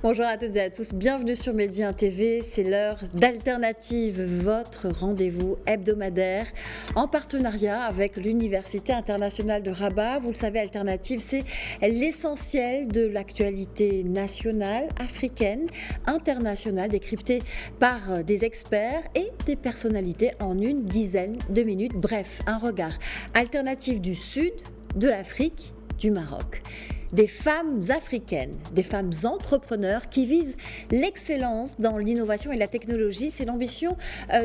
Bonjour à toutes et à tous, bienvenue sur Média TV, c'est l'heure d'Alternative, votre rendez-vous hebdomadaire en partenariat avec l'Université internationale de Rabat. Vous le savez, Alternative, c'est l'essentiel de l'actualité nationale, africaine, internationale, décryptée par des experts et des personnalités en une dizaine de minutes. Bref, un regard alternatif du Sud, de l'Afrique, du Maroc. Des femmes africaines, des femmes entrepreneurs qui visent l'excellence dans l'innovation et la technologie. C'est l'ambition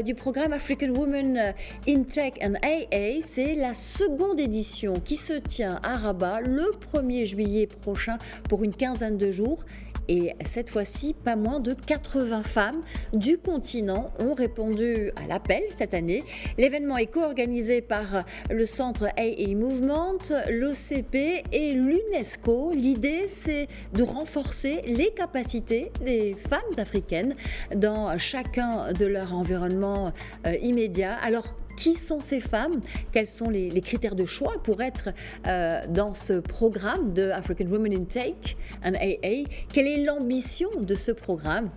du programme African Women in Tech and AA. C'est la seconde édition qui se tient à Rabat le 1er juillet prochain pour une quinzaine de jours. Et cette fois-ci, pas moins de 80 femmes du continent ont répondu à l'appel cette année. L'événement est co-organisé par le centre AA Movement, l'OCP et l'UNESCO. L'idée, c'est de renforcer les capacités des femmes africaines dans chacun de leurs environnements immédiats. Alors, qui sont ces femmes? Quels sont les critères de choix pour être dans ce programme de African Women in Tech and AA? Quelle est l'ambition de ce programme?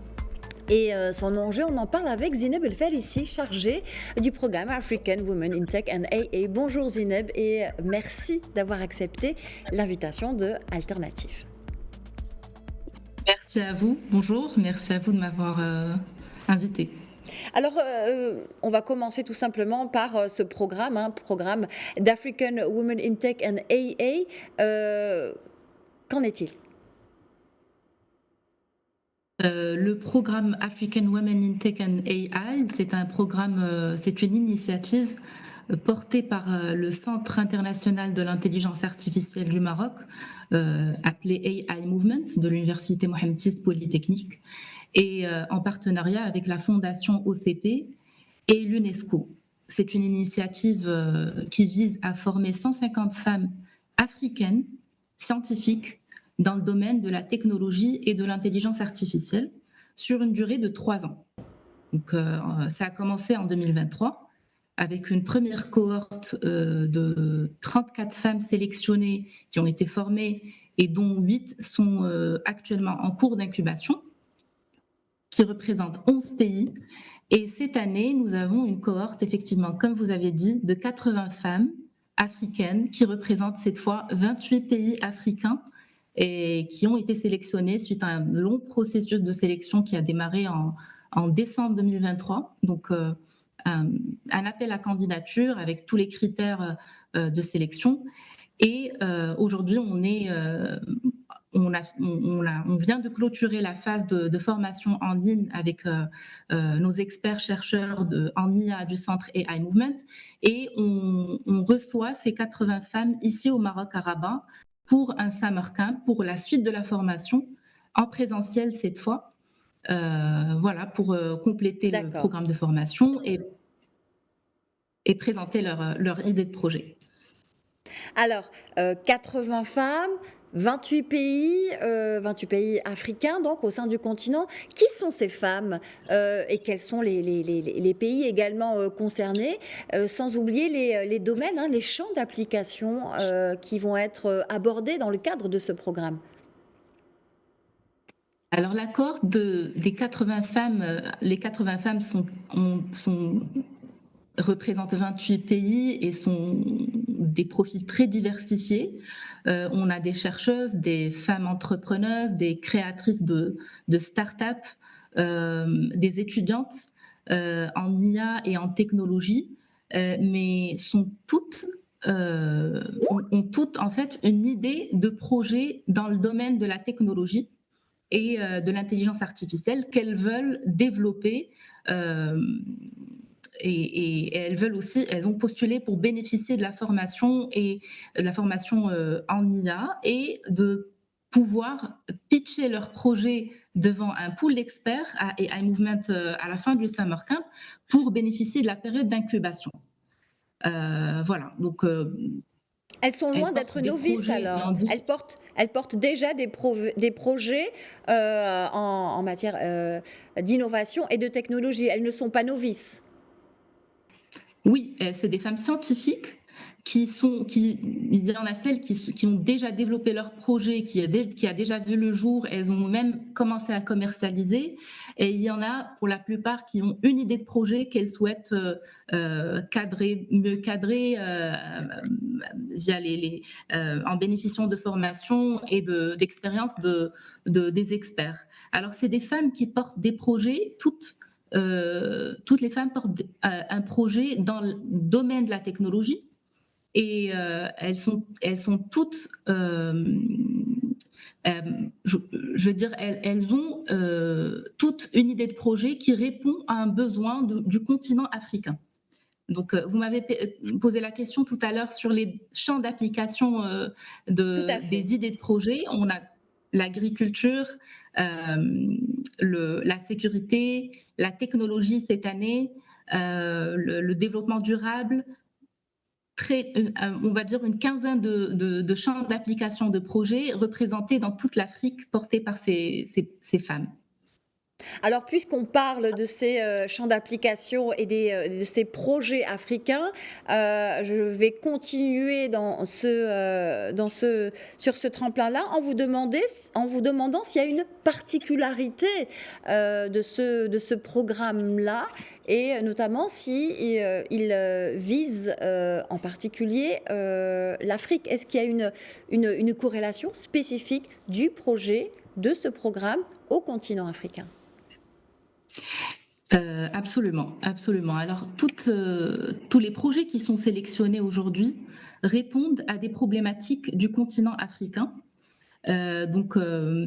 Et son enjeu, on en parle avec Zineb El ici, chargée du programme African Women in Tech and AA. Bonjour Zineb et merci d'avoir accepté l'invitation de Alternative. Merci à vous, bonjour, merci à vous de m'avoir invité. Alors, on va commencer tout simplement par ce programme, programme d'African Women in Tech and AA. Qu'en est-il? Le programme African Women in Tech and AI, c'est un programme, c'est une initiative portée par le Centre international de l'intelligence artificielle du Maroc, appelé AI Movement, de l'Université Mohamed VI Polytechnique, et en partenariat avec la Fondation OCP et l'UNESCO. C'est une initiative qui vise à former 150 femmes africaines, scientifiques, dans le domaine de la technologie et de l'intelligence artificielle, sur une durée de 3 ans. Donc, ça a commencé en 2023, avec une première cohorte de 34 femmes sélectionnées qui ont été formées et dont 8 sont actuellement en cours d'incubation, qui représente 11 pays. Et cette année, nous avons une cohorte, effectivement, comme vous avez dit, de 80 femmes africaines qui représentent cette fois 28 pays africains et qui ont été sélectionnées suite à un long processus de sélection qui a démarré en décembre 2023. Donc, un appel à candidature avec tous les critères de sélection. Et aujourd'hui, on vient de clôturer la phase de formation en ligne avec nos experts chercheurs en IA du centre AI Movement et on reçoit ces 80 femmes ici au Maroc à Rabat pour un summer camp, pour la suite de la formation en présentiel cette fois, voilà, pour compléter le programme de formation et présenter leur idée de projet. Alors, 80 femmes, 28 pays africains, donc au sein du continent. Qui sont ces femmes et quels sont les pays également concernés, sans oublier les domaines, les champs d'application qui vont être abordés dans le cadre de ce programme? Alors, la cohorte des 80 femmes, les 80 femmes représentent 28 pays et sont des profils très diversifiés. On a des chercheuses, des femmes entrepreneuses, des créatrices de start-up, des étudiantes en IA et en technologie, mais ont toutes en fait une idée de projet dans le domaine de la technologie et de l'intelligence artificielle qu'elles veulent développer. Et elles ont postulé pour bénéficier de la formation en IA et de pouvoir pitcher leur projet devant un pool d'experts à AI Movement à la fin du Summer Camp pour bénéficier de la période d'incubation. Voilà, donc... Elles sont loin d'être novices alors. Elles portent déjà des projets en matière d'innovation et de technologie. Elles ne sont pas novices. Oui, c'est des femmes scientifiques il y en a celles qui ont déjà développé leur projet, qui a déjà vu le jour, elles ont même commencé à commercialiser. Et il y en a, pour la plupart, qui ont une idée de projet qu'elles souhaitent mieux cadrer via en bénéficiant de formations et d'expériences des experts. Alors, c'est des femmes qui portent des projets, toutes les femmes portent un projet dans le domaine de la technologie. Et elles sont toutes, je veux dire, elles ont toutes une idée de projet qui répond à un besoin du continent africain. Donc, vous m'avez posé la question tout à l'heure sur les champs d'application des idées de projet. On a l'agriculture, la sécurité, la technologie cette année, le développement durable, on va dire une quinzaine de champs d'application de projets représentés dans toute l'Afrique, portés par ces femmes. Alors, puisqu'on parle de ces champs d'application et de ces projets africains, je vais continuer sur ce tremplin-là en vous demandant s'il y a une particularité de ce programme-là, et notamment si il vise en particulier l'Afrique. Est-ce qu'il y a une corrélation spécifique du projet de ce programme au continent africain ? Absolument. Alors, tous les projets qui sont sélectionnés aujourd'hui répondent à des problématiques du continent africain. Donc,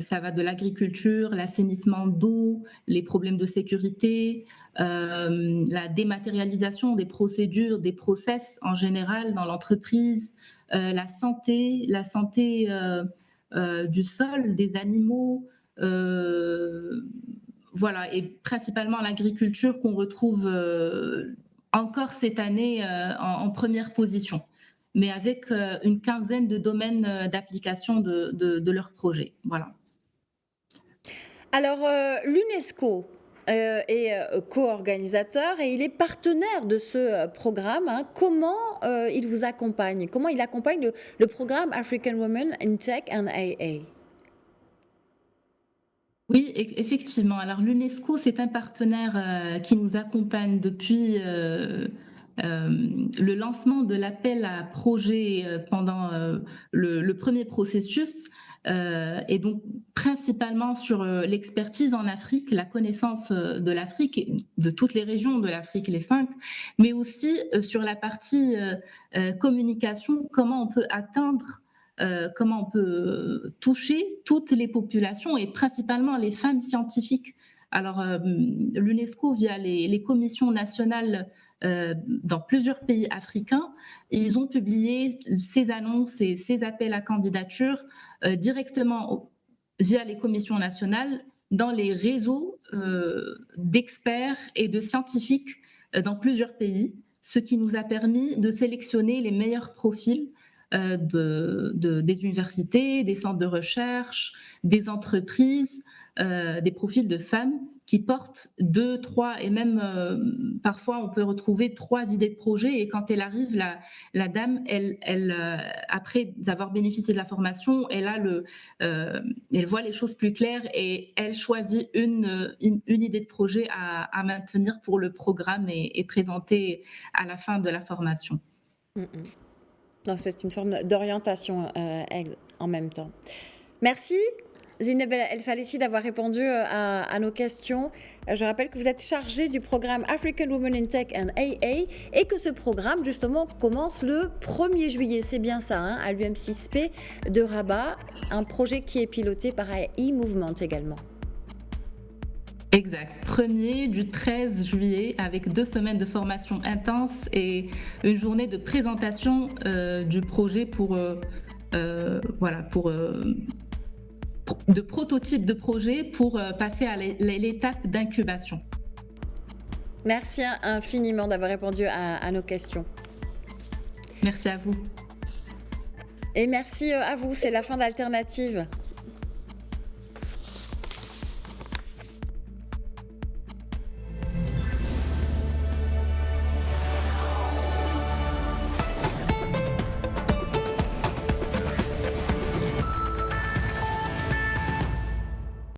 ça va de l'agriculture, l'assainissement d'eau, les problèmes de sécurité, la dématérialisation des procédures, des process en général dans l'entreprise, la santé du sol, des animaux, voilà, et principalement l'agriculture qu'on retrouve encore cette année en première position, mais avec une quinzaine de domaines d'application de leur projet. Voilà. Alors, l'UNESCO est co-organisateur et il est partenaire de ce programme. Comment il vous accompagne ? Comment il accompagne le programme African Women in Tech and AA ? Oui, effectivement. Alors, l'UNESCO, c'est un partenaire qui nous accompagne depuis le lancement de l'appel à projet pendant le premier processus, et donc principalement sur l'expertise en Afrique, la connaissance de l'Afrique, de toutes les régions de l'Afrique, les 5, mais aussi sur la partie communication, comment on peut atteindre, comment on peut toucher toutes les populations et principalement les femmes scientifiques. Alors, l'UNESCO, via les commissions nationales dans plusieurs pays africains, ils ont publié ces annonces et ces appels à candidature directement via les commissions nationales dans les réseaux d'experts et de scientifiques dans plusieurs pays, ce qui nous a permis de sélectionner les meilleurs profils des universités, des centres de recherche, des entreprises, des profils de femmes qui portent 2, 3 et même parfois on peut retrouver 3 idées de projet, et quand elle arrive, la dame, elle après avoir bénéficié de la formation, elle voit les choses plus claires et elle choisit une idée de projet à maintenir pour le programme et présenter à la fin de la formation. Donc, c'est une forme d'orientation en même temps. Merci Zineb El Falessi d'avoir répondu à nos questions. Je rappelle que vous êtes chargée du programme African Women in Tech and AA et que ce programme justement commence le 1er juillet. C'est bien ça, à l'UM6P de Rabat, un projet qui est piloté par e-Movement également. Exact. 1er du 13 juillet avec 2 semaines de formation intense et une journée de présentation du projet de prototype de projet pour passer à l'étape d'incubation. Merci infiniment d'avoir répondu à nos questions. Merci à vous. Et merci à vous, c'est la fin d'Alternative.